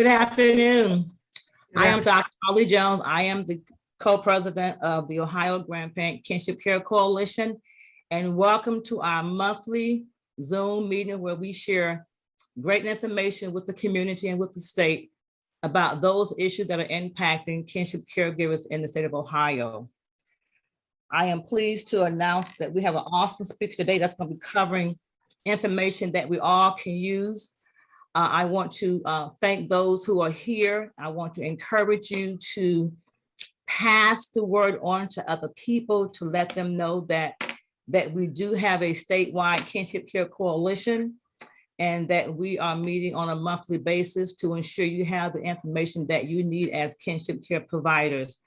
Good afternoon. Good I am Dr. Holly Jones. I am the co-president of the Ohio Grandparent Kinship Care Coalition, and welcome to our monthly Zoom meeting where we share great information with the community and with the state about those issues that are impacting kinship caregivers in the state of Ohio. I am pleased to announce that we have an awesome speaker today that's going to be covering information that we all can use. I want to thank those who are here. I want to encourage you to pass the word on to other people to let them know that we do have a statewide kinship care coalition and that we are meeting on a monthly basis to ensure you have the information that you need as kinship care providers.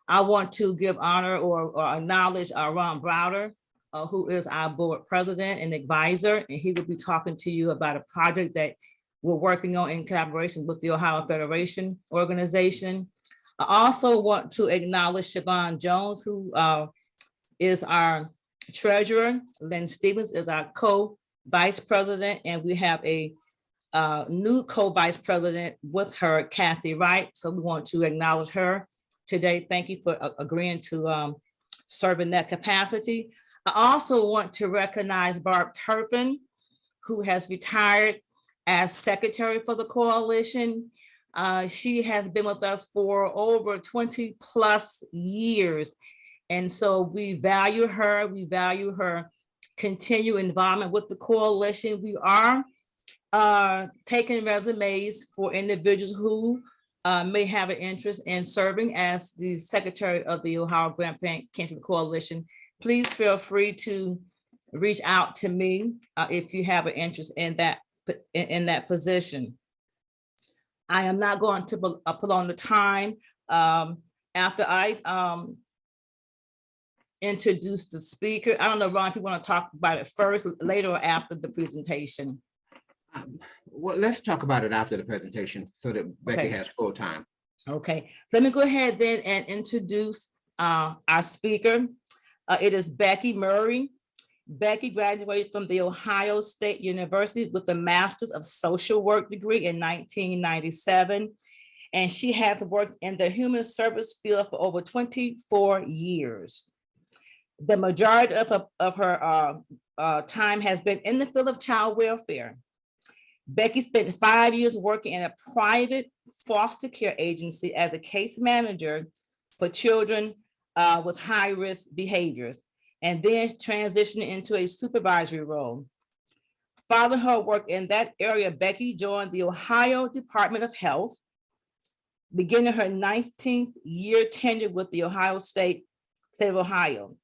I want to give honor or acknowledge Ron Browder, who is our board president and advisor, and he will be talking to you about a project that we're working on in collaboration with the Ohio Federation organization. I also want to acknowledge Siobhan Jones, who is our treasurer. Lynn Stevens is our co-vice president, and we have a new co-vice president with her, Kathy Wright. So we want to acknowledge her today. Thank you for agreeing to serve in that capacity. I also want to recognize Barb Turpin, who has retired as secretary for the coalition. She has been with us for over 20 plus years. And so we value her. We value her continued involvement with the coalition. We are taking resumes for individuals who may have an interest in serving as the secretary of the Ohio Grandparent Kinship Coalition. Please feel free to reach out to me if you have an interest in that position. I am not going to prolong the time. After I introduce the speaker, I don't know, Ron, if you want to talk about it first, later, or after the presentation. Well, let's talk about it after the presentation so that Becky has full time. Okay, let me go ahead then and introduce our speaker. It is Becky Murray. Becky graduated from the Ohio State University with a Master's of Social Work degree in 1997. And she has worked in the human service field for over 24 years. The majority of her time has been in the field of child welfare. Becky spent 5 years working in a private foster care agency as a case manager for children with high-risk behaviors, and then transitioned into a supervisory role. Following her work in that area, Becky joined the Ohio Department of Health, beginning her 19th year tenure with the Ohio State of Ohio.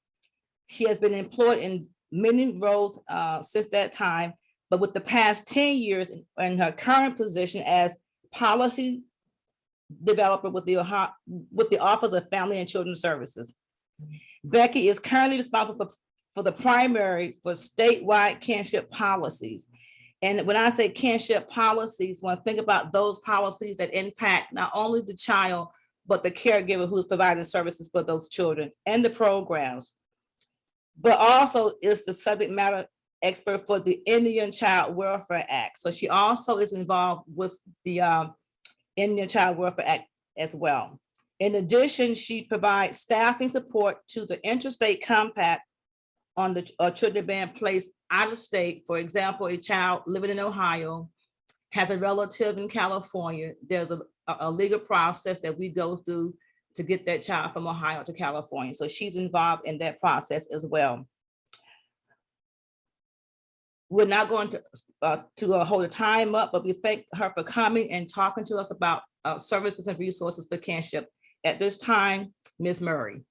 She has been employed in many roles since that time, but with the past 10 years in her current position as policy developer with the Office of Family and Children's Services. Becky is currently responsible for the primary for statewide kinship policies. And when I say kinship policies, when I think about those policies that impact not only the child, but the caregiver who's providing services for those children and the programs, but also is the subject matter expert for the Indian Child Welfare Act. So she also is involved with the Indian Child Welfare Act as well. In addition, she provides staffing support to the interstate compact on the children being placed out of state. For example, a child living in Ohio has a relative in California. There's a legal process that we go through to get that child from Ohio to California. So she's involved in that process as well. We're not going to hold the time up, but we thank her for coming and talking to us about services and resources for kinship. At this time, Ms. Murray.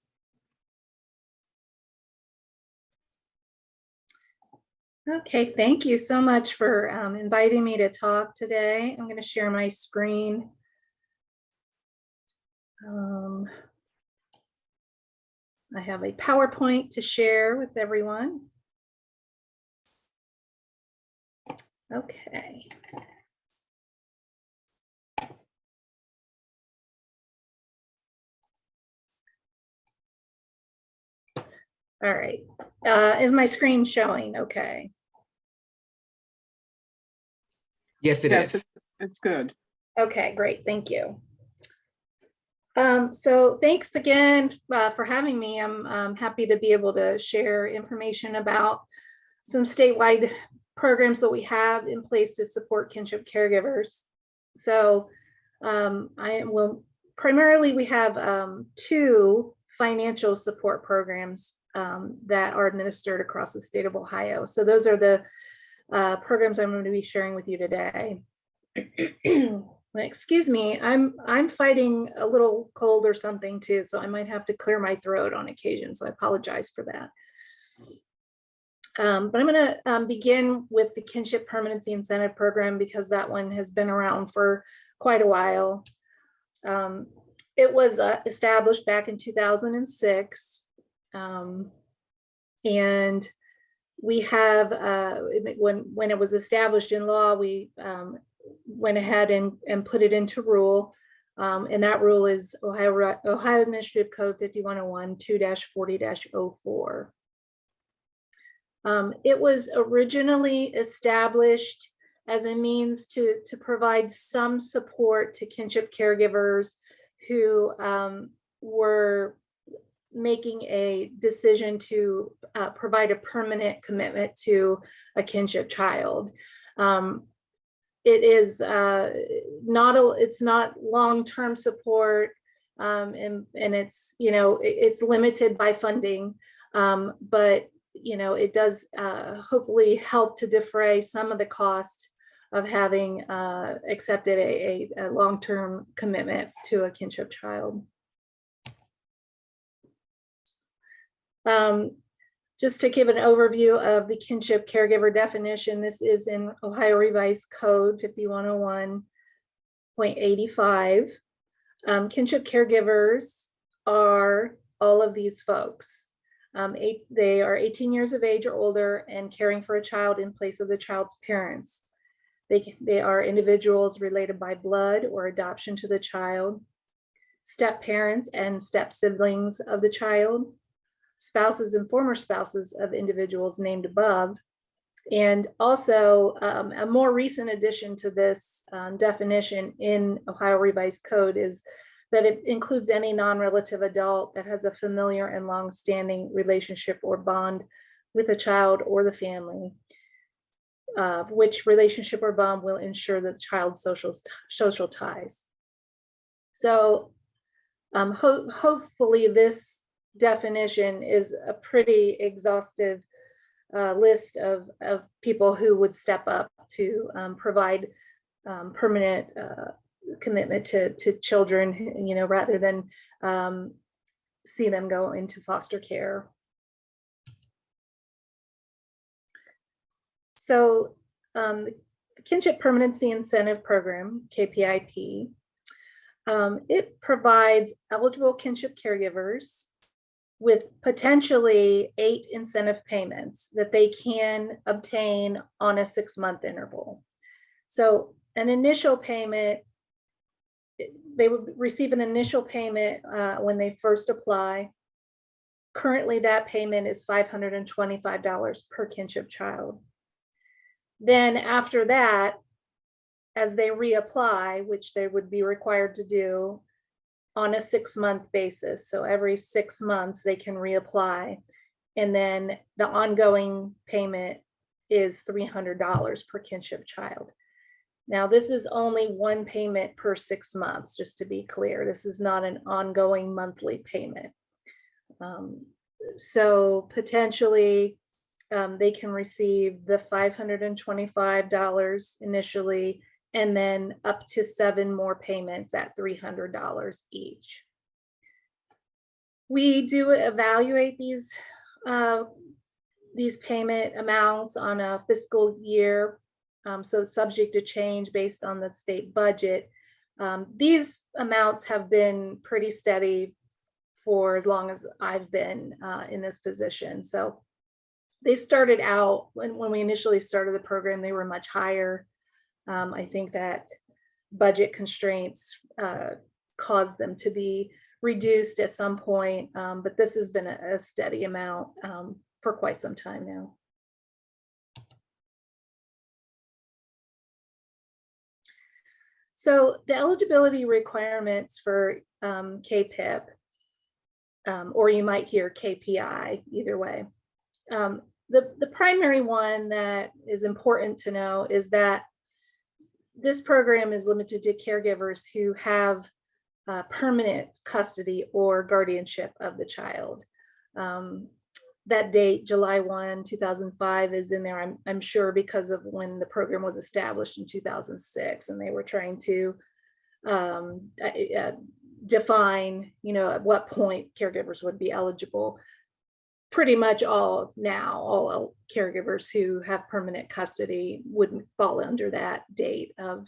Okay, thank you so much for inviting me to talk today. I'm going to share my screen. I have a PowerPoint to share with everyone. Okay. All right. Is my screen showing okay? Yes, it is. It's good. Okay, great. Thank you. So thanks again for having me. I'm happy to be able to share information about some statewide programs that we have in place to support kinship caregivers. So primarily we have 2 financial support programs that are administered across the state of Ohio. So those are the programs I'm going to be sharing with you today. Excuse me, I'm fighting a little cold or something too, so I might have to clear my throat on occasion, so I apologize for that. But I'm going to begin with the Kinship Permanency Incentive Program because that one has been around for quite a while. It was established back in 2006, and we have, when it was established in law, we went ahead and put it into rule. And that rule is Ohio Administrative Code 5101 2-40-04. It was originally established as a means to provide some support to kinship caregivers who were making a decision to provide a permanent commitment to a kinship child. It is it's not long-term support, and it's, you know, it's limited by funding, but you know, it does hopefully help to defray some of the cost of having accepted a long-term commitment to a kinship child. Just to give an overview of the kinship caregiver definition, this is in Ohio Revised Code 5101.85. Kinship caregivers are all of these folks. They are 18 years of age or older and caring for a child in place of the child's parents. They are individuals related by blood or adoption to the child, step parents and step siblings of the child, spouses and former spouses of individuals named above. And also a more recent addition to this definition in Ohio Revised Code is that it includes any non-relative adult that has a familiar and long-standing relationship or bond with a child or the family, which relationship or bond will ensure the child's social ties. So hopefully this definition is a pretty exhaustive list of people who would step up to provide permanent commitment to children, you know, rather than see them go into foster care. So the Kinship Permanency Incentive Program, KPIP, it provides eligible kinship caregivers with potentially 8 incentive payments that they can obtain on a 6-month interval. So an initial payment, they would receive an initial payment when they first apply. Currently, that payment is $525 per kinship child. Then after that, as they reapply, which they would be required to do on a 6-month basis. So every 6 months they can reapply. And then the ongoing payment is $300 per kinship child. Now, this is only one payment per 6 months, just to be clear. This is not an ongoing monthly payment. So potentially they can receive the $525 initially, and then up to 7 more payments at $300 each. We do evaluate these payment amounts on a fiscal year, so it's subject to change based on the state budget. These amounts have been pretty steady for as long as I've been in this position. So they started out, when we initially started the program, they were much higher. I think that budget constraints caused them to be reduced at some point, but this has been a steady amount for quite some time now. So the eligibility requirements for Kpip, or you might hear KPI, either way. The primary one that is important to know is that this program is limited to caregivers who have permanent custody or guardianship of the child. That date, July 1, 2005, is in there, I'm sure, because of when the program was established in 2006, and they were trying to define, at what point caregivers would be eligible. Pretty much all caregivers who have permanent custody wouldn't fall under that date of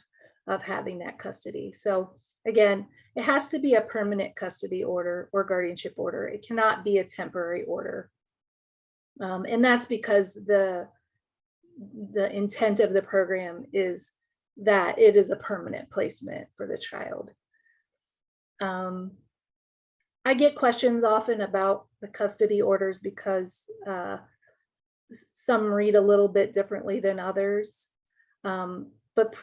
having that custody. So again, it has to be a permanent custody order or guardianship order. It cannot be a temporary order. And that's because the intent of the program is that it is a permanent placement for the child. I get questions often about the custody orders because some read a little bit differently than others. But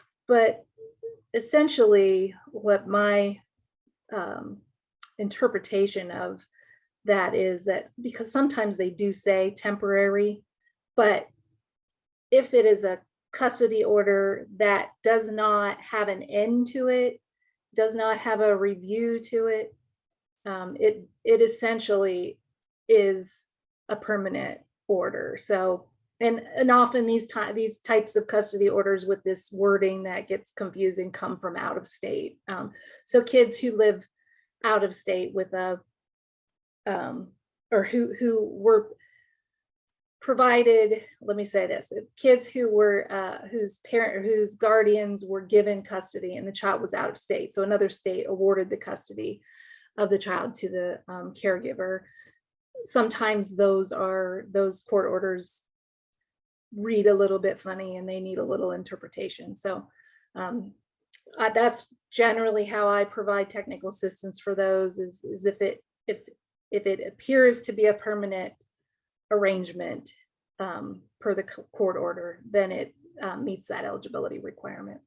essentially what my interpretation of that is that, because sometimes they do say temporary, but if it is a custody order that does not have an end to it, does not have a review to it, it essentially is a permanent order. So, and often these types of custody orders with this wording that gets confusing come from out of state. So kids who live out of state with a or who were provided, let me say this, kids who were whose guardians were given custody and the child was out of state, so another state awarded the custody of the child to the caregiver. Sometimes those court orders read a little bit funny and they need a little interpretation. So that's generally how I provide technical assistance for those, is if it appears to be a permanent arrangement per the court order, then it meets that eligibility requirement.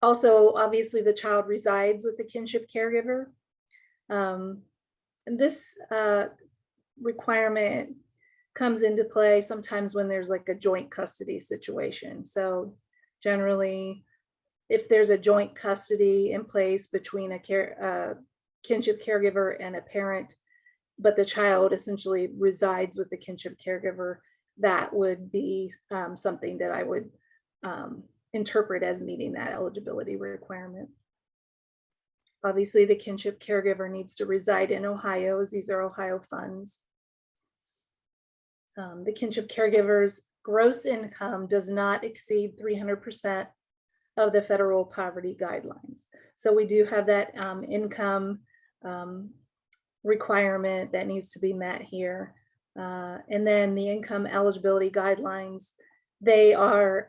Also, obviously, the child resides with the kinship caregiver. And this requirement comes into play sometimes when there's like a joint custody situation. So generally, if there's a joint custody in place between a kinship caregiver and a parent, but the child essentially resides with the kinship caregiver, that would be something that I would interpret as meeting that eligibility requirement. Obviously, the kinship caregiver needs to reside in Ohio, as these are Ohio funds. The kinship caregiver's gross income does not exceed 300% of the federal poverty guidelines. So we do have that income requirement that needs to be met here. And then the income eligibility guidelines, they are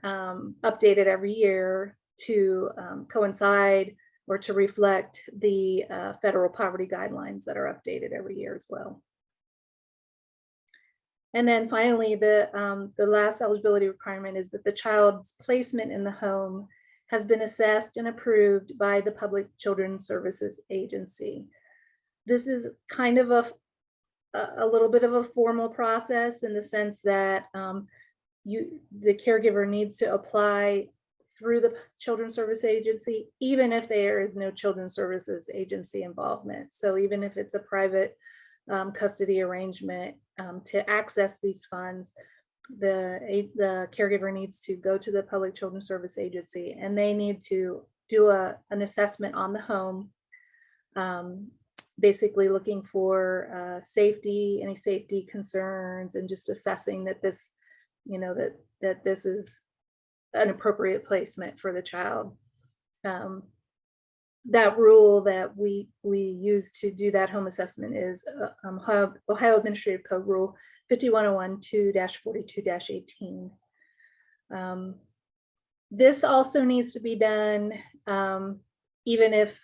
updated every year to coincide or to reflect the federal poverty guidelines that are updated every year as well. And then finally, the last eligibility requirement is that the child's placement in the home has been assessed and approved by the Public Children's Services Agency. This is kind of a little bit of a formal process in the sense that the caregiver needs to apply through the Children's Service Agency, even if there is no Children's Services Agency involvement. So even if it's a private custody arrangement, to access these funds, the caregiver needs to go to the Public Children's Service Agency, and they need to do an assessment on the home, basically looking for safety, any safety concerns, and just assessing that this, that this is an appropriate placement for the child. That rule that we use to do that home assessment is Ohio Administrative Code Rule 5101-2-42-18. This also needs to be done even if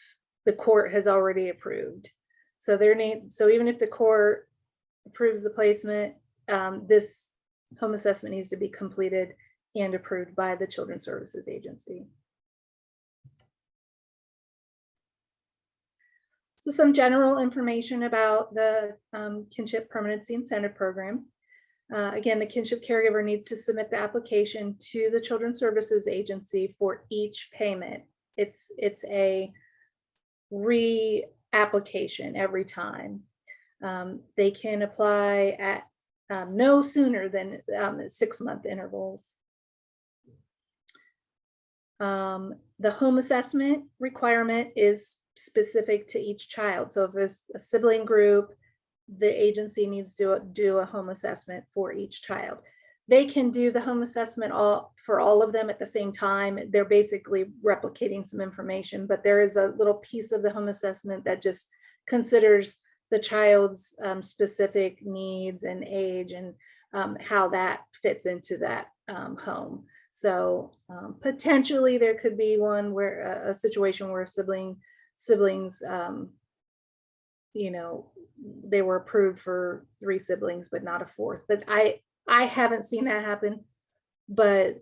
the court has already approved. So even if the court approves the placement, this home assessment needs to be completed and approved by the Children's Services Agency. So some general information about the Kinship Permanency Incentive Program. Again, the Kinship caregiver needs to submit the application to the Children's Services Agency for each payment. It's a re-application every time. They can apply at no sooner than 6-month intervals. The home assessment requirement is specific to each child. So if it's a sibling group, the agency needs to do a home assessment for each child. They can do the home assessment for all of them at the same time. They're basically replicating some information, but there is a little piece of the home assessment that just considers the child's specific needs and age and how that fits into that home. So potentially there could be one where a situation where siblings, you know, they were approved for 3 siblings, but not a 4th. But I haven't seen that happen, but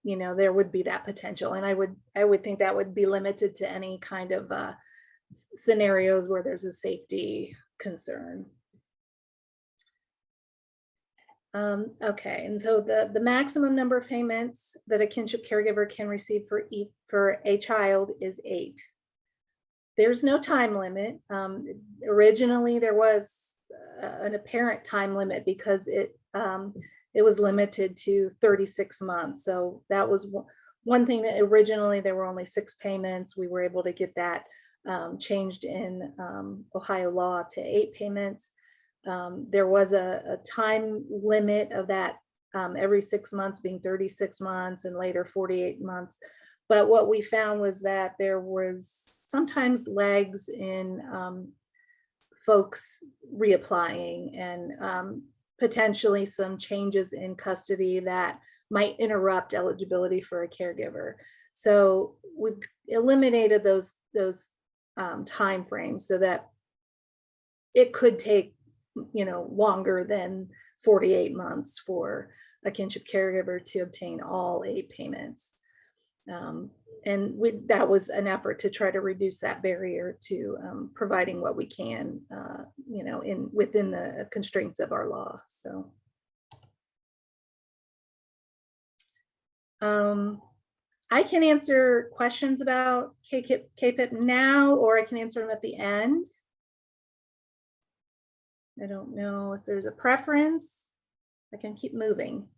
you know, there would be that potential, and I would think that would be limited to any kind of scenarios where there's a safety concern. Okay, and so the maximum number of payments that a kinship caregiver can receive for a child is 8. There's no time limit. Originally, there was an apparent time limit because it was limited to 36 months. So that was one thing that originally there were only 6 payments. We were able to get that changed in Ohio law to 8 payments. There was a time limit of that every 6 months being 36 months and later 48 months. But what we found was that there was sometimes lags in folks reapplying and potentially some changes in custody that might interrupt eligibility for a caregiver. So we've eliminated those time frames so that it could take, you know, longer than 48 months for a kinship caregiver to obtain all 8 payments. And that was an effort to try to reduce that barrier to providing what we can, you know, within the constraints of our law. So I can answer questions about Kpip now, or I can answer them at the end. I don't know if there's a preference. I can keep moving.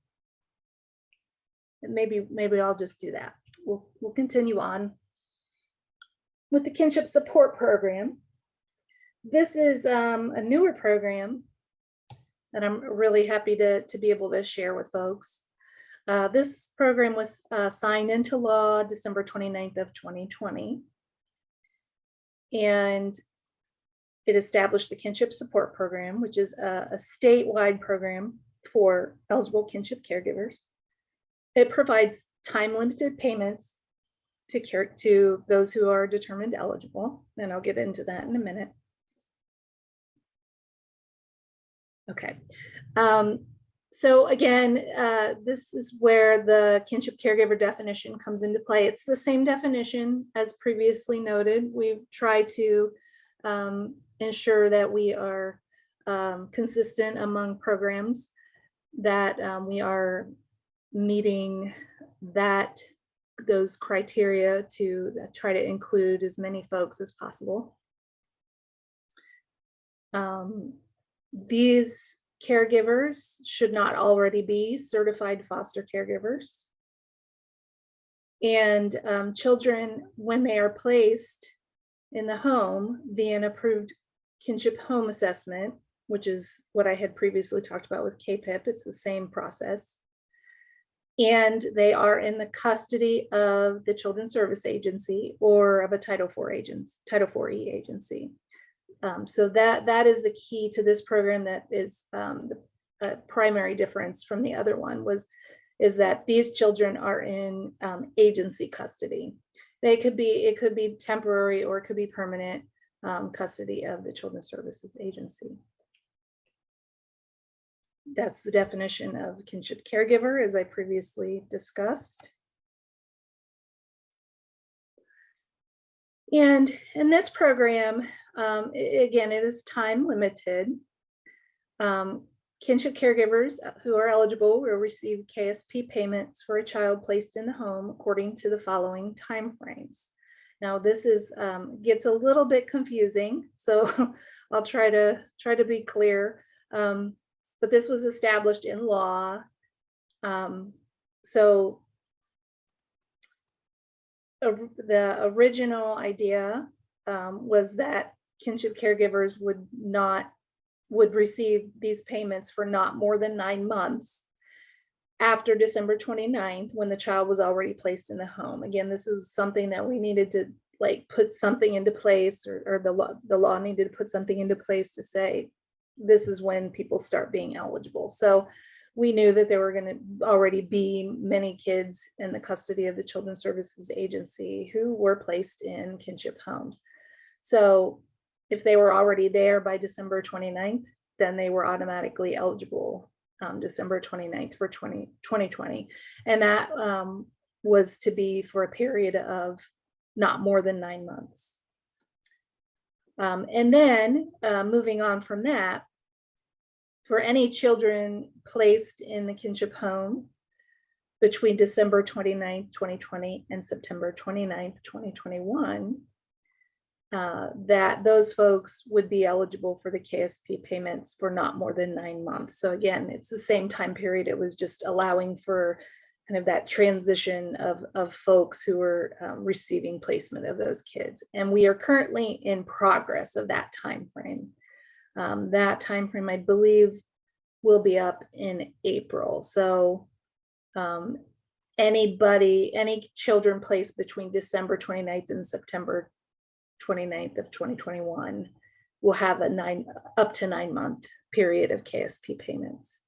And maybe I'll just do that. We'll continue on with the Kinship Support Program. This is a newer program that I'm really happy to be able to share with folks. This program was signed into law December 29th of 2020. And it established the Kinship Support Program, which is a statewide program for eligible kinship caregivers. It provides time-limited payments to those who are determined eligible, and I'll get into that in a minute. Okay, so again, this is where the kinship caregiver definition comes into play. It's the same definition as previously noted. We try to ensure that we are consistent among programs, that we are meeting those criteria to try to include as many folks as possible. These caregivers should not already be certified foster caregivers. And children, when they are placed in the home via an approved kinship home assessment, which is what I had previously talked about with Kpip, it's the same process. And they are in the custody of the Children's Service Agency or of a Title IV-E agency. So that is the key to this program. That is the primary difference from the other one is that these children are in agency custody. It could be temporary or it could be permanent custody of the Children's Services Agency. That's the definition of kinship caregiver, as I previously discussed. And in this program, again, it is time limited. Kinship caregivers who are eligible will receive KSP payments for a child placed in the home according to the following timeframes. Now, this is gets a little bit confusing, so I'll try to be clear. But this was established in law. So the original idea was that kinship caregivers would receive these payments for not more than 9 months after December 29th, when the child was already placed in the home. Again, this is something that we needed to put something into place, or the law needed to put something into place to say, this is when people start being eligible. So we knew that there were going to already be many kids in the custody of the Children's Services Agency who were placed in kinship homes. So if they were already there by December 29th, then they were automatically eligible December 29th for 2020. And that was to be for a period of not more than 9 months. And then moving on from that, for any children placed in the kinship home between December 29th, 2020 and September 29th, 2021, that those folks would be eligible for the KSP payments for not more than 9 months. So again, it's the same time period. It was just allowing for kind of that transition of folks who were receiving placement of those kids. And we are currently in progress of that time frame. That time frame, I believe, will be up in April. So any children placed between December 29th and September 29th of 2021 will have up to 9 month period of KSP payments.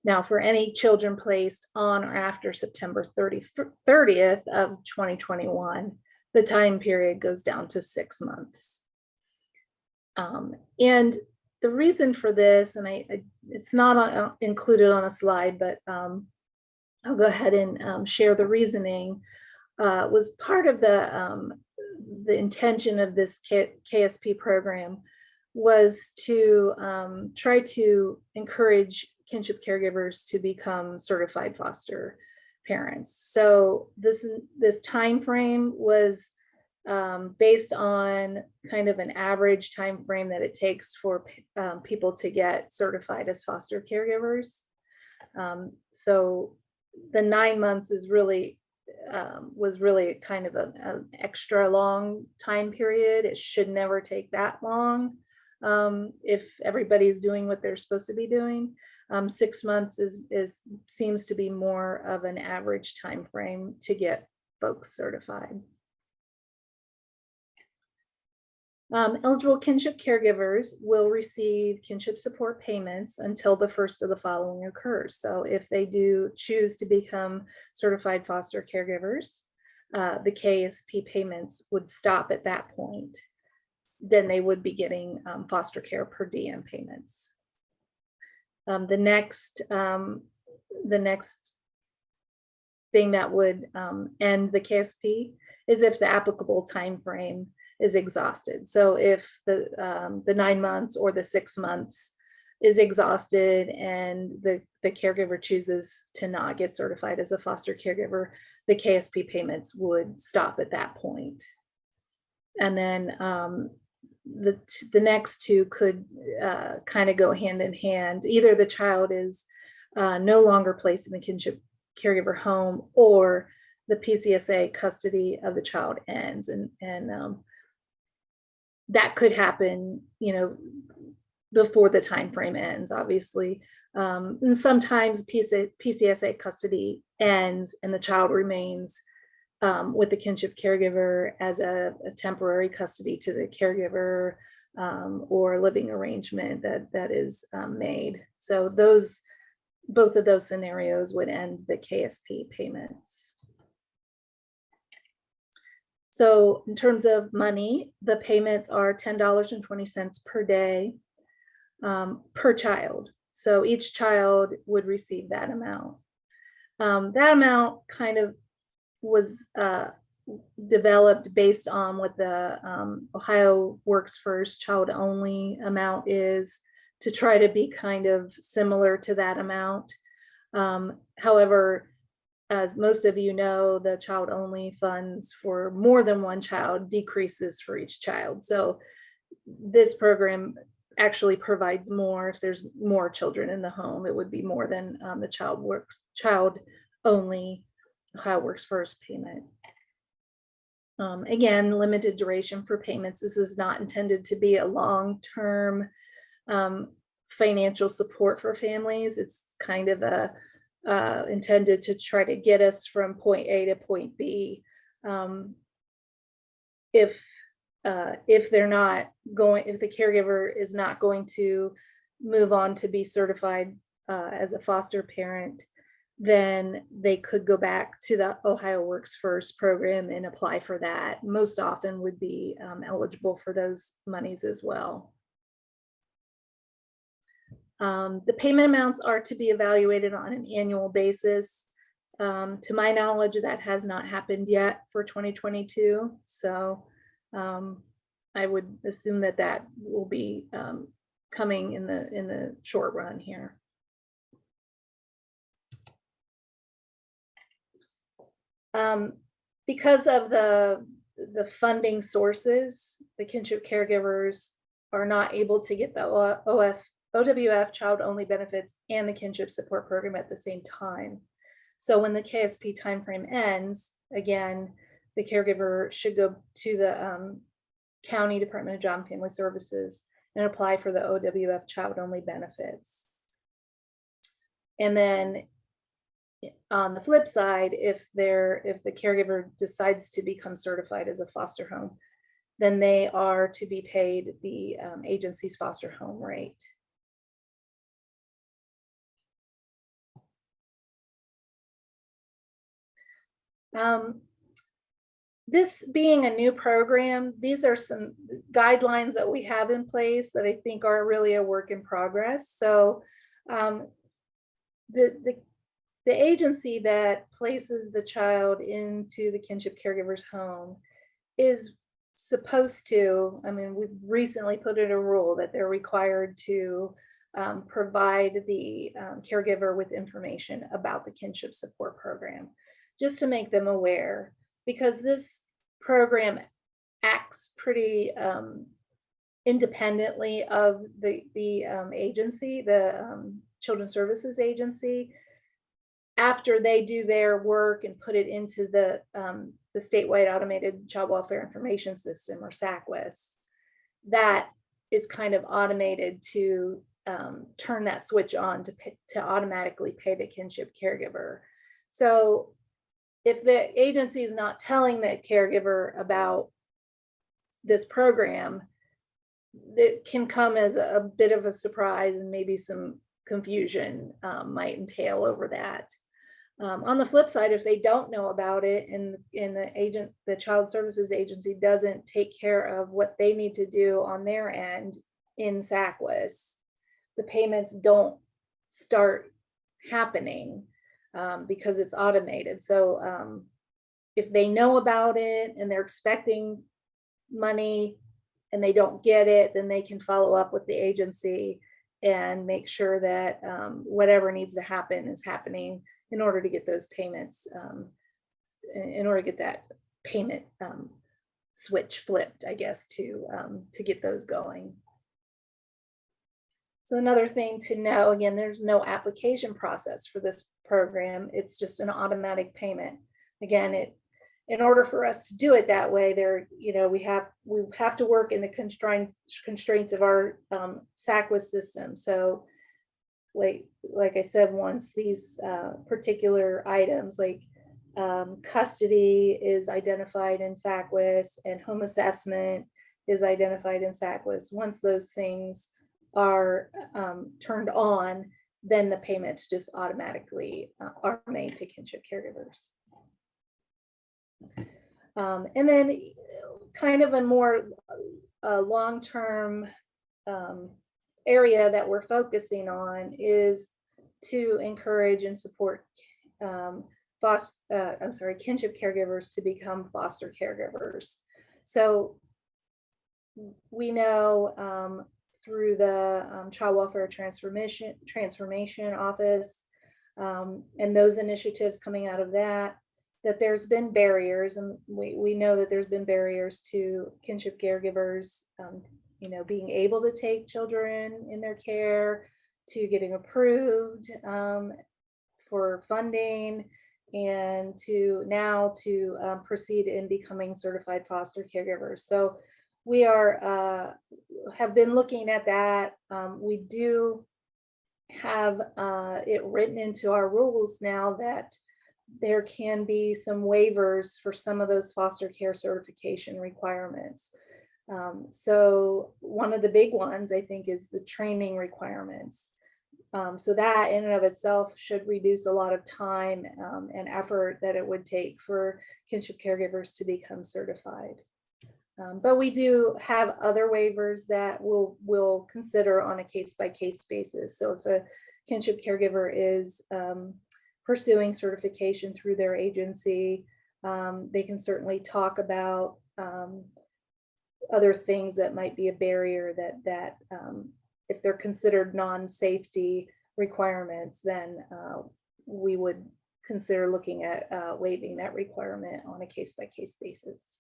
Now, for any children placed on or after September 30th of 2021, the time period goes down to 6 months. And the reason for this, and it's not included on a slide, but I'll go ahead and share the reasoning, was part of the intention of this KSP program was to try to encourage kinship caregivers to become certified foster parents. So this time frame was based on kind of an average time frame that it takes for people to get certified as foster caregivers. So the 9 months is really was really kind of an extra long time period. It should never take that long if everybody's doing what they're supposed to be doing. 6 months seems to be more of an average time frame to get folks certified. Eligible kinship caregivers will receive kinship support payments until the first of the following occurs. So if they do choose to become certified foster caregivers, the KSP payments would stop at that point. Then they would be getting foster care per diem payments. The next thing that would end the KSP is if the applicable time frame is exhausted. So if the 9 months or the 6 months is exhausted and the caregiver chooses to not get certified as a foster caregiver, the KSP payments would stop at that point. And then the next two could kind of go hand in hand. Either the child is no longer placed in the kinship caregiver home, or the PCSA custody of the child ends, and that could happen, before the time frame ends, obviously. And sometimes PCSA custody ends and the child remains with the kinship caregiver as a temporary custody to the caregiver or living arrangement that is made. So both of those scenarios would end the KSP payments. So in terms of money, the payments are $10.20 per day per child. So each child would receive that amount. That amount kind of was developed based on what the Ohio Works First child only amount is, to try to be kind of similar to that amount. However, as most of you know, the child only funds for more than one child decreases for each child. So this program actually provides more. If there's more children in the home, it would be more than the child only Ohio Works First payment. Again, limited duration for payments. This is not intended to be a long-term financial support for families. It's kind of intended to try to get us from point A to point B. If they're not going, if the caregiver is not going to move on to be certified as a foster parent, then they could go back to the Ohio Works First program and apply for that. Most often would be eligible for those monies as well. The payment amounts are to be evaluated on an annual basis. To my knowledge, that has not happened yet for 2022. So I would assume that that will be coming in the short run here. Because of the funding sources, the Kinship Caregivers are not able to get the OWF child only benefits and the Kinship Support program at the same time. So when the KSP timeframe ends, again, the caregiver should go to the County Department of Job and Family Services and apply for the OWF child only benefits. And then on the flip side, if the caregiver decides to become certified as a foster home, then they are to be paid the agency's foster home rate. This being a new program, these are some guidelines that we have in place that I think are really a work in progress. So the agency that places the child into the Kinship Caregiver's home is supposed to, I mean, we've recently put in a rule that they're required to provide the caregiver with information about the Kinship Support program, just to make them aware, because this program acts pretty independently of the agency, the Children's Services Agency. After they do their work and put it into the statewide automated child welfare information system, or SACWIS, that is kind of automated to turn that switch on to automatically pay the Kinship Caregiver. So if the agency is not telling the caregiver about this program, it can come as a bit of a surprise, and maybe some confusion might entail over that. On the flip side, if they don't know about it and the Child Services Agency doesn't take care of what they need to do on their end in SACWIS, the payments don't start happening because it's automated. So if they know about it and they're expecting money and they don't get it, then they can follow up with the agency and make sure that whatever needs to happen is happening in order to get those payments, in order to get that payment switch flipped, I guess, to get those going. So another thing to know, again, there's no application process for this program. It's just an automatic payment. Again, in order for us to do it that way, we have to work in the constraints of our SACWIS system. So like I said, once these particular items like custody is identified in SACWIS and home assessment is identified in SACWIS, once those things are turned on, then the payments just automatically are made to Kinship Caregivers. And then kind of a more long-term area that we're focusing on is to encourage and support kinship caregivers to become foster caregivers. So we know through the Child Welfare Transformation Office and those initiatives coming out of that there's been barriers, and we know that there's been barriers to kinship caregivers, being able to take children in their care, to getting approved for funding, and to now to proceed in becoming certified foster caregivers. So we have been looking at that. We do have it written into our rules now that there can be some waivers for some of those foster care certification requirements. So one of the big ones, I think, is the training requirements. So that in and of itself should reduce a lot of time and effort that it would take for kinship caregivers to become certified. But we do have other waivers that we'll consider on a case-by-case basis. So if a kinship caregiver is pursuing certification through their agency, they can certainly talk about other things that might be a barrier that if they're considered non-safety requirements, then we would consider looking at waiving that requirement on a case-by-case basis.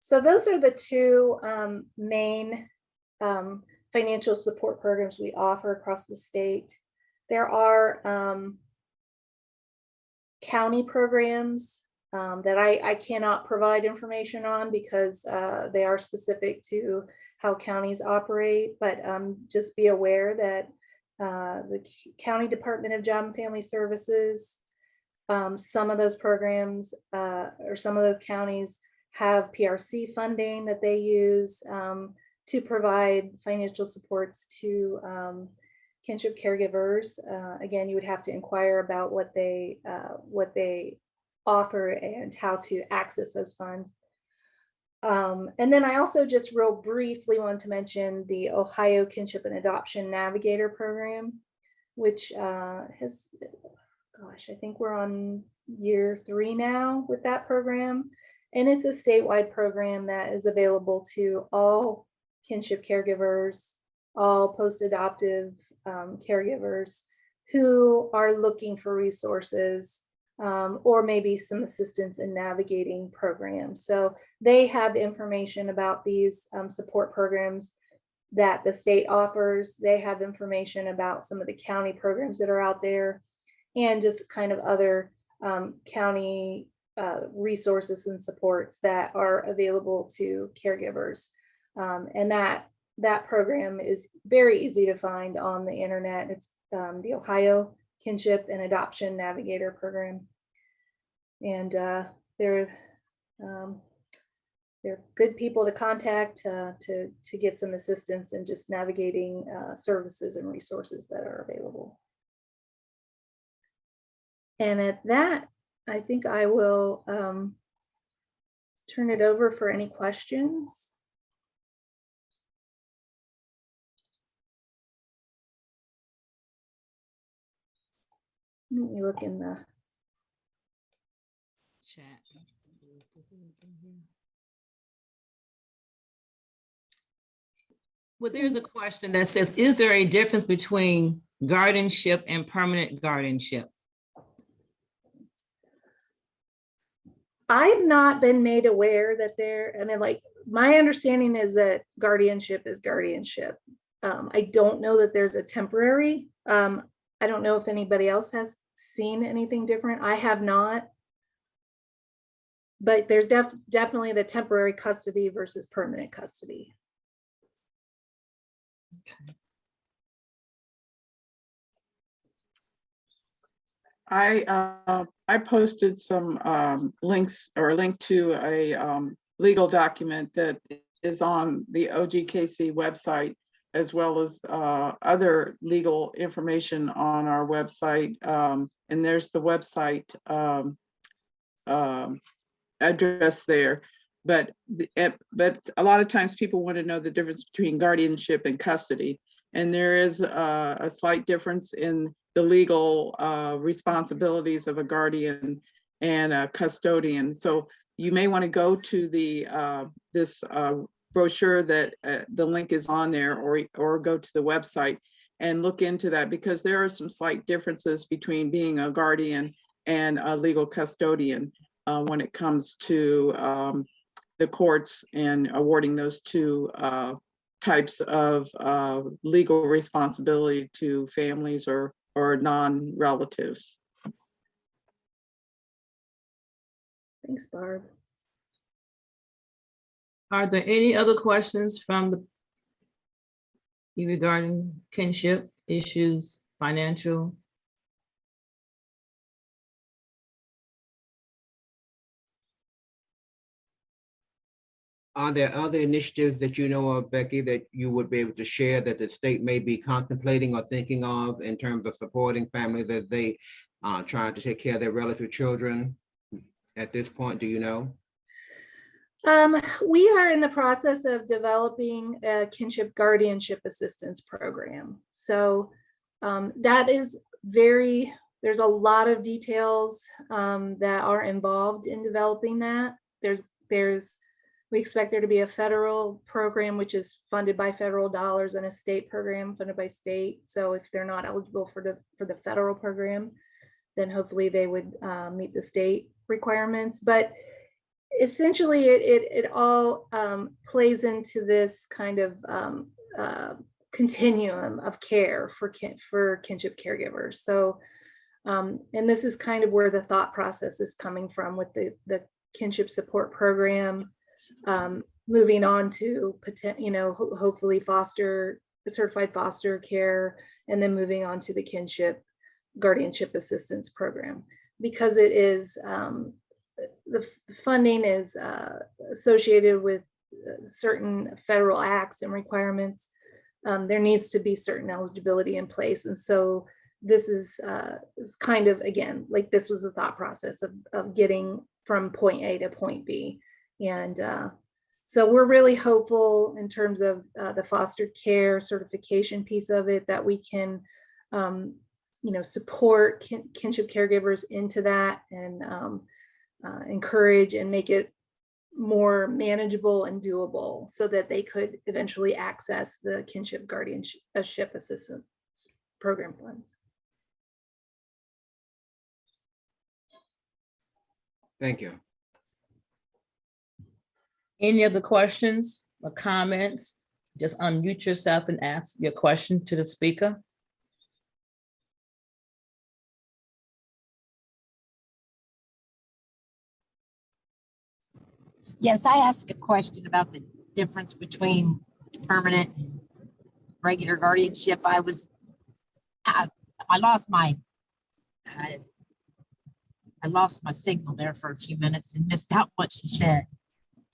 So those are the two main financial support programs we offer across the state. There are county programs that I cannot provide information on because they are specific to how counties operate, but just be aware that the County Department of Job and Family Services, some of those programs or some of those counties have PRC funding that they use to provide financial supports to kinship caregivers. Again, you would have to inquire about what they offer and how to access those funds. And then I also just real briefly want to mention the Ohio Kinship and Adoption Navigator program, which has, gosh, I think we're on year 3 now with that program. And it's a statewide program that is available to all kinship caregivers, all post-adoptive caregivers who are looking for resources or maybe some assistance in navigating programs. So they have information about these support programs that the state offers. They have information about some of the county programs that are out there and just kind of other county resources and supports that are available to caregivers. And that program is very easy to find on the internet. It's the Ohio Kinship and Adoption Navigator program. And they're good people to contact to get some assistance in just navigating services and resources that are available. And at that, I think I will turn it over for any questions. Let me look in the chat. Well, there's a question that says, is there a difference between guardianship and permanent guardianship? I've not been made aware that my understanding is that guardianship is guardianship. I don't know that there's a temporary. I don't know if anybody else has seen anything different. I have not. But there's definitely the temporary custody versus permanent custody. Okay. I posted some links or a link to a legal document that is on the OGKC website, as well as other legal information on our website. And there's the website address there. But a lot of times people want to know the difference between guardianship and custody. And there is a slight difference in the legal responsibilities of a guardian and a custodian. So you may want to go to this brochure that the link is on there, or go to the website and look into that, because there are some slight differences between being a guardian and a legal custodian when it comes to the courts and awarding those two types of legal responsibility to families or non-relatives. Thanks, Barb. Are there any other questions from you regarding kinship issues, financial? Are there other initiatives that you know of, Becky, that you would be able to share that the state may be contemplating or thinking of in terms of supporting families as they trying to take care of their relative children at this point? Do you know? We are in the process of developing a kinship guardianship assistance program. So that is there's a lot of details that are involved in developing that. We expect there to be a federal program, which is funded by federal dollars, and a state program funded by state. So if they're not eligible for the federal program, then hopefully they would meet the state requirements. But essentially, it all plays into this kind of continuum of care for kinship caregivers. So, and this is kind of where the thought process is coming from with the Kinship Support program, moving on to hopefully certified foster care, and then moving on to the Kinship Guardianship Assistance Program, because it is the funding is associated with certain federal acts and requirements. There needs to be certain eligibility in place. And so this is kind of, again, like this was the thought process of getting from point A to point B. And so we're really hopeful in terms of the foster care certification piece of it, that we can support kinship caregivers into that, and encourage and make it more manageable and doable, so that they could eventually access the kinship guardianship assistance program funds. Thank you. Any other questions or comments? Just unmute yourself and ask your question to the speaker. Yes, I asked a question about the difference between permanent and regular guardianship. I lost my signal there for a few minutes and missed out what she said.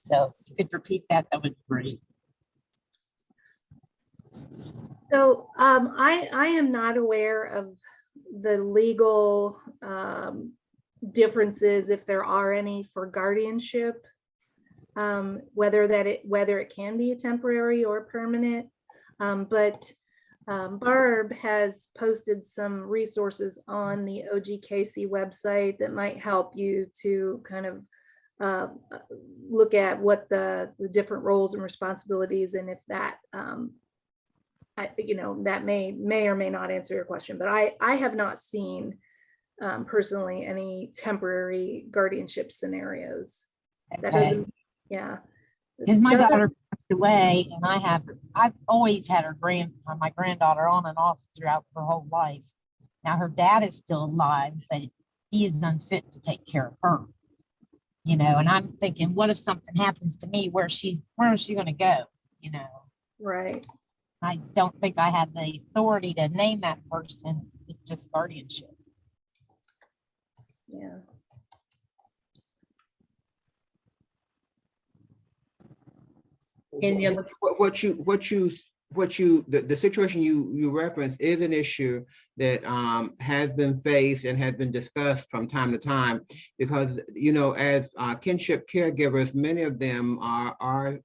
So if you could repeat that, that would be great. So I am not aware of the legal differences, if there are any, for guardianship, whether it can be a temporary or permanent. But Barb has posted some resources on the OGKC website that might help you to kind of look at what the different roles and responsibilities, and if that that may or may not answer your question. But I have not seen personally any temporary guardianship scenarios. Okay. Yeah. Because my daughter passed away, and I've always had my granddaughter on and off throughout her whole life. Now her dad is still alive, but he is unfit to take care of her. And I'm thinking, what if something happens to me? Where is she going to go? Right. I don't think I have the authority to name that person with just guardianship. Yeah. Any other? What you the situation you reference is an issue that has been faced and has been discussed from time to time, because, you know, as kinship caregivers, many of them are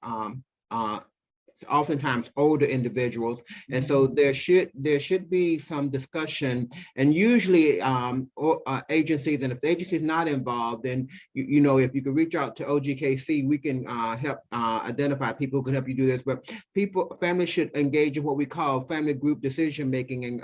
oftentimes older individuals, and so there should be some discussion, and usually agencies, and if the agency is not involved, then you know, if you could reach out to OGKC, we can help identify people who can help you do this. But families should engage in what we call family group decision making, and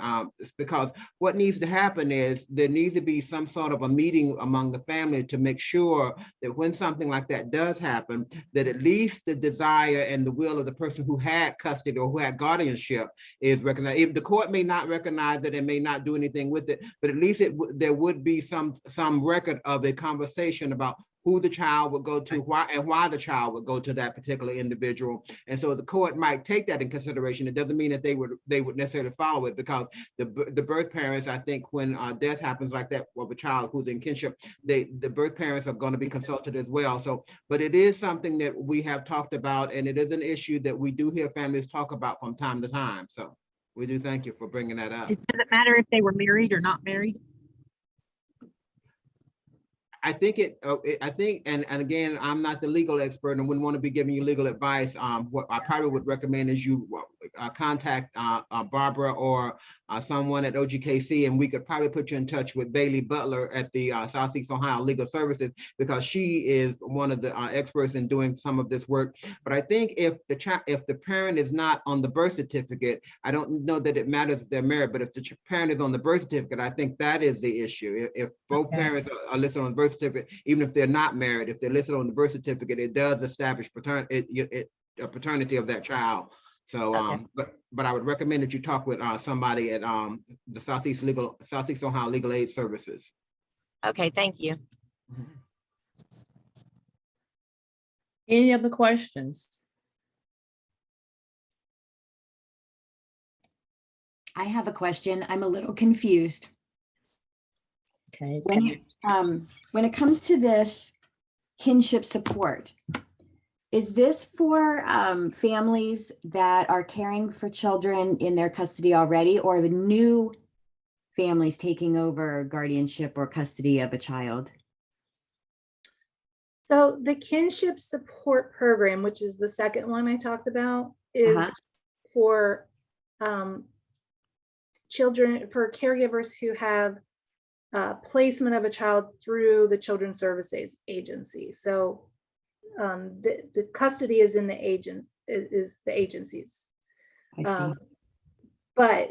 because what needs to happen is there needs to be some sort of a meeting among the family to make sure that when something like that does happen, that at least the desire and the will of the person who had custody or who had guardianship is recognized. If the court may not recognize it and may not do anything with it, but at least there would be some record of a conversation about who the child would go to, why the child would go to that particular individual. And so the court might take that in consideration. It doesn't mean that they would necessarily follow it, because the birth parents, I think, when death happens like that of a child who's in kinship, the birth parents are going to be consulted as well. So, but it is something that we have talked about, and it is an issue that we do hear families talk about from time to time. So we do thank you for bringing that up. Does it matter if they were married or not married? I think and again, I'm not the legal expert and wouldn't want to be giving you legal advice. What I probably would recommend is you contact Barbara or someone at OGKC, and we could probably put you in touch with Bailey Butler at the Southeast Ohio Legal Services, because she is one of the experts in doing some of this work. But I think if the parent is not on the birth certificate, I don't know that it matters if they're married, but if the parent is on the birth certificate, I think that is the issue. If both parents are listed on the birth certificate, even if they're not married, if they're listed on the birth certificate, it does establish paternity of that child. So, but I would recommend that you talk with somebody at the Southeast Ohio Legal Aid Services. Okay, thank you. Any other questions? I have a question. I'm a little confused. Okay. When it comes to this kinship support, is this for families that are caring for children in their custody already, or the new families taking over guardianship or custody of a child? So the Kinship Support Program, which is the second one I talked about, is for children, for caregivers who have placement of a child through the Children's Services Agency. So the custody is in the agencies. I see. But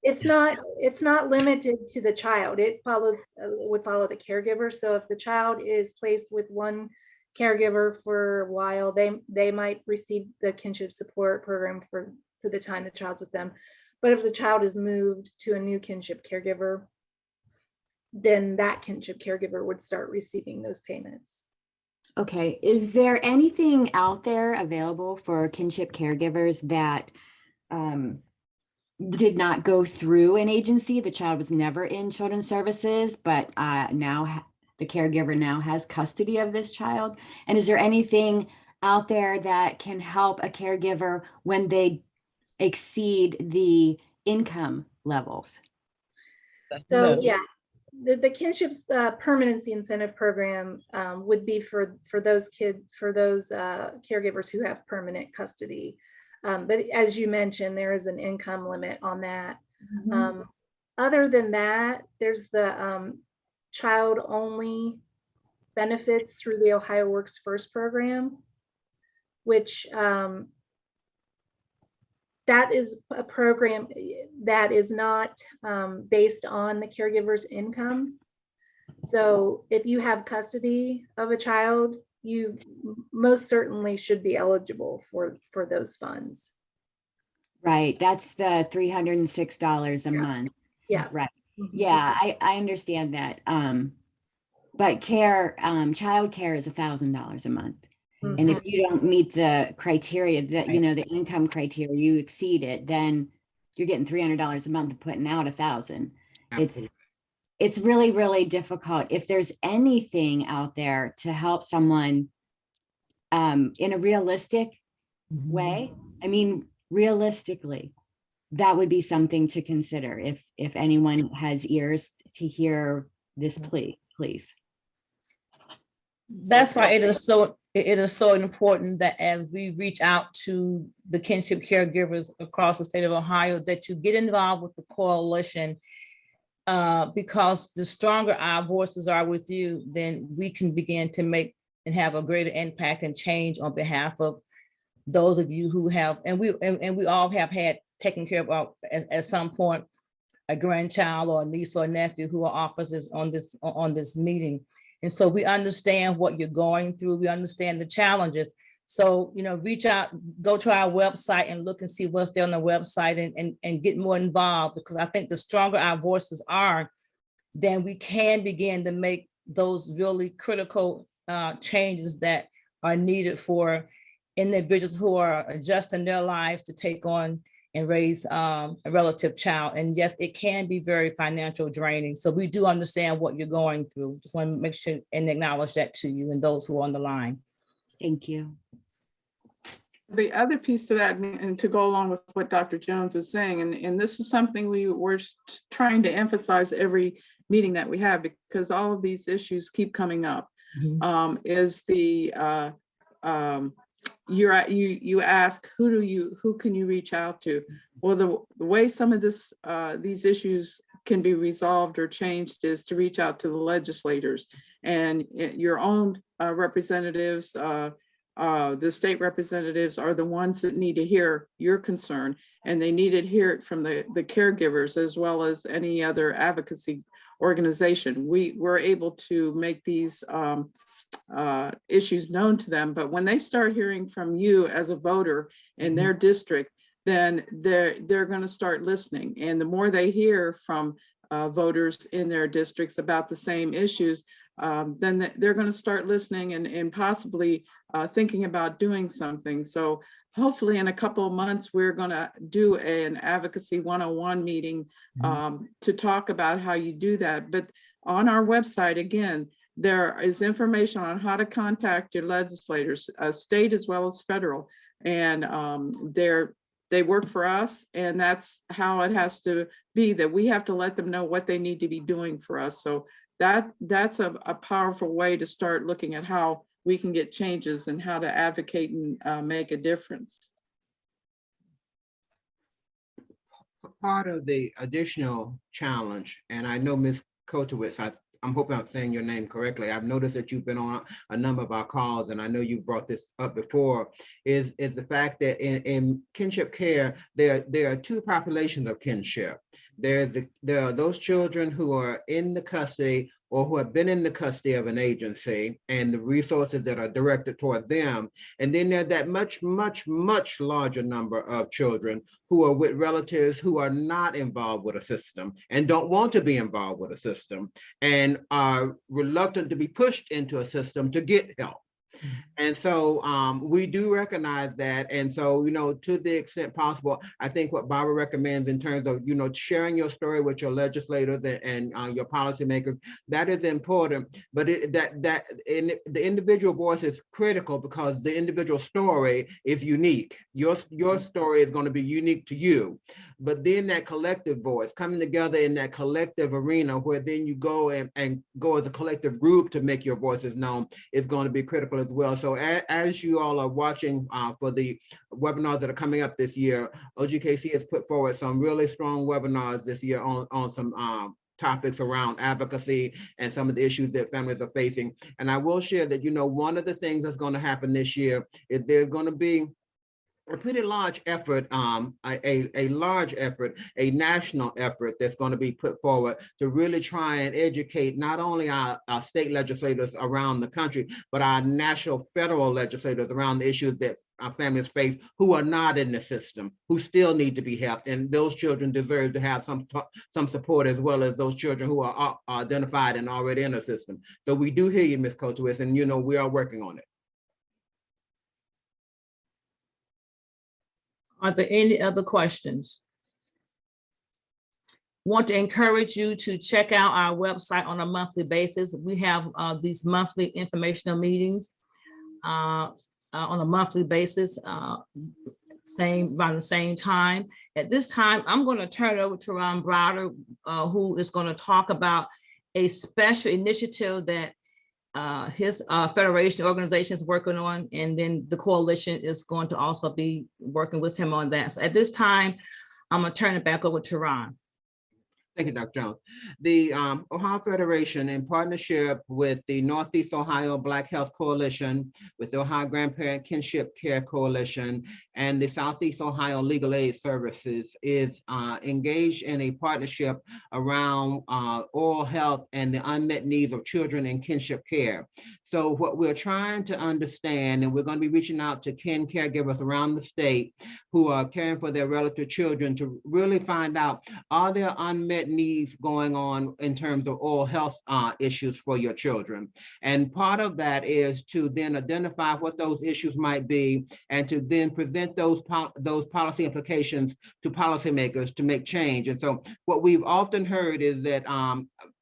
it's not limited to the child. It would follow the caregiver. So if the child is placed with one caregiver for a while, they might receive the kinship support program for the time the child's with them. But if the child is moved to a new kinship caregiver, then that kinship caregiver would start receiving those payments. Okay, is there anything out there available for kinship caregivers that did not go through an agency? The child was never in Children's Services, but now the caregiver now has custody of this child. And is there anything out there that can help a caregiver when they exceed the income levels? So yeah, the Kinship's Permanency Incentive Program would be for those caregivers who have permanent custody. But as you mentioned, there is an income limit on that. Mm-hmm. Other than that, there's the child only benefits through the Ohio Works First program, which that is a program that is not based on the caregiver's income. So if you have custody of a child, you most certainly should be eligible for those funds. Right, that's the $306 a month. Yeah. Right. Mm-hmm. Yeah, I understand that. But child care is $1,000 a month. Mm-hmm. And if you don't meet the criteria that, you know, the income criteria, you exceed it, then you're getting $300 a month and putting out $1,000. It's really, really difficult. If there's anything out there to help someone in a realistic way, I mean, realistically, that would be something to consider if anyone has ears to hear this plea, please. That's why it is so important that as we reach out to the kinship caregivers across the state of Ohio, that you get involved with the coalition, because the stronger our voices are with you, then we can begin to make and have a greater impact and change on behalf of those of you who have, and we all have had taken care of at some point a grandchild or a niece or a nephew who are officers on this meeting. And so we understand what you're going through. We understand the challenges. So, reach out, go to our website and look and see what's there on the website and get more involved, because I think the stronger our voices are, then we can begin to make those really critical changes that are needed for individuals who are adjusting their lives to take on and raise a relative child. And yes, it can be very financial draining. So we do understand what you're going through. Just want to make sure and acknowledge that to you and those who are on the line. Thank you. The other piece to that, and to go along with what Dr. Jones is saying, and this is something we're trying to emphasize every meeting that we have, because all of these issues keep coming up, is the you ask who can you reach out to? Well, the way some of these issues can be resolved or changed is to reach out to the legislators and your own representatives. The state representatives are the ones that need to hear your concern, and they need to hear it from the caregivers as well as any other advocacy organization. We're able to make these issues known to them, but when they start hearing from you as a voter in their district, then they're going to start listening. And the more they hear from voters in their districts about the same issues, then they're going to start listening and possibly thinking about doing something. So hopefully in a couple of months, we're going to do an advocacy 101 meeting to talk about how you do that. But on our website, again, there is information on how to contact your legislators, state as well as federal. And they work for us, and that's how it has to be, that we have to let them know what they need to be doing for us. So that's a powerful way to start looking at how we can get changes and how to advocate and make a difference. Part of the additional challenge, and I know Ms. Kotowitz, I'm hoping I'm saying your name correctly. I've noticed that you've been on a number of our calls, and I know you brought this up before, is the fact that in kinship care, there are two populations of kinship. There are those children who are in the custody or who have been in the custody of an agency and the resources that are directed toward them. And then there's that much, much, much larger number of children who are with relatives who are not involved with a system and don't want to be involved with a system and are reluctant to be pushed into a system to get help. And so we do recognize that. And so, to the extent possible, I think what Barbara recommends in terms of, sharing your story with your legislators and your policymakers, that is important. But the individual voice is critical because the individual story is unique. Your story is going to be unique to you. But then that collective voice coming together in that collective arena where then you go and go as a collective group to make your voices known is going to be critical as well. So as you all are watching for the webinars that are coming up this year, OGKC has put forward some really strong webinars this year on some topics around advocacy and some of the issues that families are facing. And I will share that, one of the things that's going to happen this year is there's going to be a pretty large effort, a large effort, a national effort that's going to be put forward to really try and educate not only our state legislators around the country, but our national federal legislators around the issues that our families face who are not in the system, who still need to be helped. And those children deserve to have some support as well as those children who are identified and already in the system. So we do hear you, Ms. Kotowitz, and we are working on it. Are there any other questions? Want to encourage you to check out our website on a monthly basis. We have these monthly informational meetings on a monthly basis. around the same time. At this time, I'm going to turn it over to Ron Browder, who is going to talk about a special initiative that his federation organization is working on, and then the coalition is going to also be working with him on that. So at this time, I'm going to turn it back over to Ron. Thank you, Dr. Jones. The Ohio Federation, in partnership with the Northeast Ohio Black Health Coalition, with the Ohio Grandparent Kinship Care Coalition, and the Southeast Ohio Legal Aid Services, is engaged in a partnership around oral health and the unmet needs of children in kinship care. So what we're trying to understand, and we're going to be reaching out to kin caregivers around the state who are caring for their relative children, to really find out, are there unmet needs going on in terms of oral health issues for your children? And part of that is to then identify what those issues might be, and to then present those policy implications to policymakers to make change. And so what we've often heard is that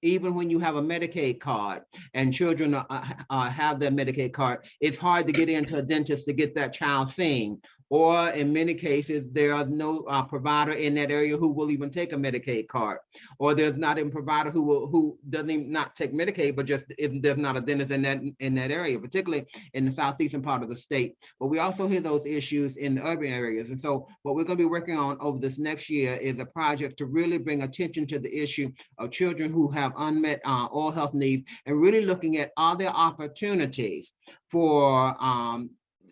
even when you have a Medicaid card and children have their Medicaid card, it's hard to get into a dentist to get that child seen. Or in many cases, there are no provider in that area who will even take a Medicaid card. Or there's not a provider who doesn't even not take Medicaid, but just there's not a dentist in that area, particularly in the southeastern part of the state. But we also hear those issues in the urban areas. And so what we're going to be working on over this next year is a project to really bring attention to the issue of children who have unmet oral health needs, and really looking at, are there opportunities for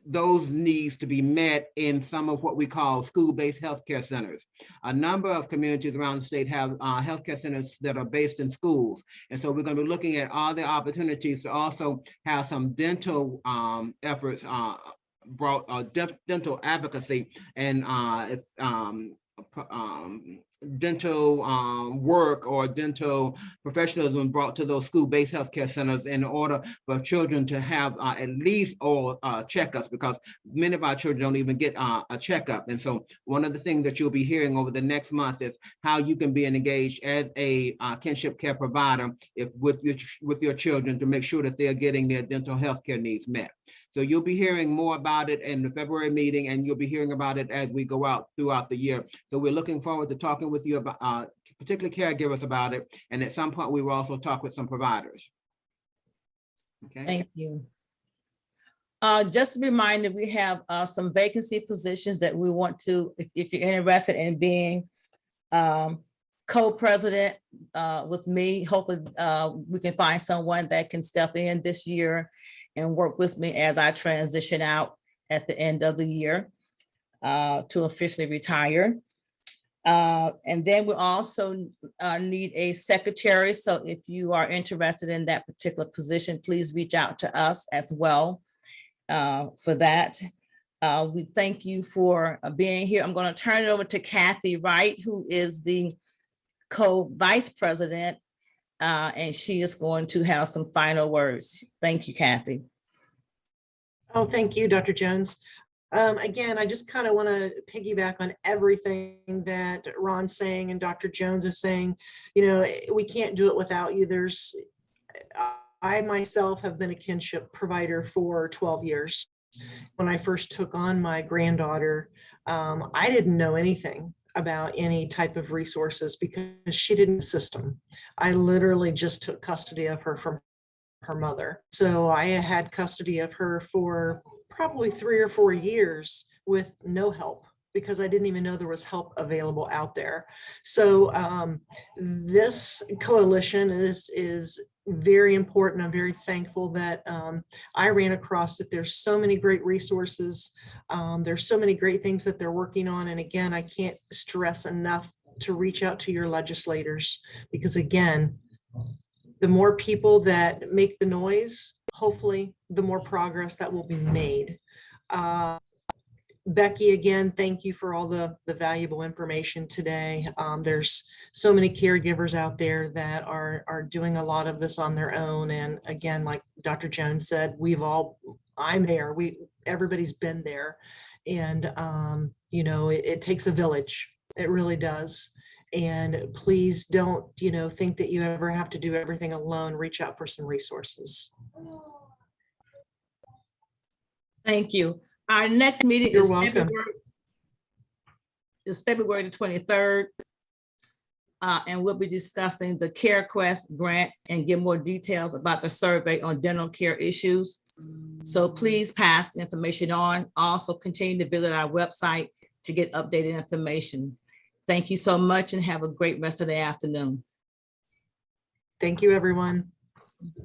those needs to be met in some of what we call school-based healthcare centers. A number of communities around the state have healthcare centers that are based in schools. And so we're going to be looking at, are there opportunities to also have some dental efforts dental advocacy and dental work or dental professionalism brought to those school-based healthcare centers in order for children to have at least oral checkups, because many of our children don't even get a checkup. And so one of the things that you'll be hearing over the next month is how you can be engaged as a kinship care provider with your children to make sure that they're getting their dental health care needs met. So you'll be hearing more about it in the February meeting, and you'll be hearing about it as we go out throughout the year. So we're looking forward to talking with you about, particularly caregivers, about it. And at some point, we will also talk with some providers. Okay. Thank you. Just a reminder, we have some vacancy positions that we want to, if you're interested in being co-president with me, hopefully we can find someone that can step in this year and work with me as I transition out at the end of the year to officially retire. And then we also need a secretary. So if you are interested in that particular position, please reach out to us as well for that. We thank you for being here. I'm going to turn it over to Kathy Wright, who is the co-vice president, and she is going to have some final words. Thank you, Kathy. Oh, thank you, Dr. Jones. Again, I just kind of want to piggyback on everything that Ron's saying and Dr. Jones is saying. You know, we can't do it without you. I myself have been a kinship provider for 12 years. When I first took on my granddaughter, I didn't know anything about any type of resources because she didn't system. I literally just took custody of her from her mother. So I had custody of her for probably 3 or 4 years with no help, because I didn't even know there was help available out there. So this coalition is very important. I'm very thankful that I ran across that. There's so many great resources. There's so many great things that they're working on. And again, I can't stress enough to reach out to your legislators, because again, the more people that make the noise, hopefully the more progress that will be made. Becky, again, thank you for all the valuable information today. There's so many caregivers out there that are doing a lot of this on their own. And again, like Dr. Jones said, I'm there, everybody's been there. And, you know, it takes a village. It really does. And please don't, you know, think that you ever have to do everything alone. Reach out for some resources. Thank you. Our next meeting You're is welcome. is February the 23rd. And we'll be discussing the CareQuest grant and give more details about the survey on dental care issues. So please pass the information on. Also continue to visit our website to get updated information. Thank you so much and have a great rest of the afternoon. Thank you, everyone.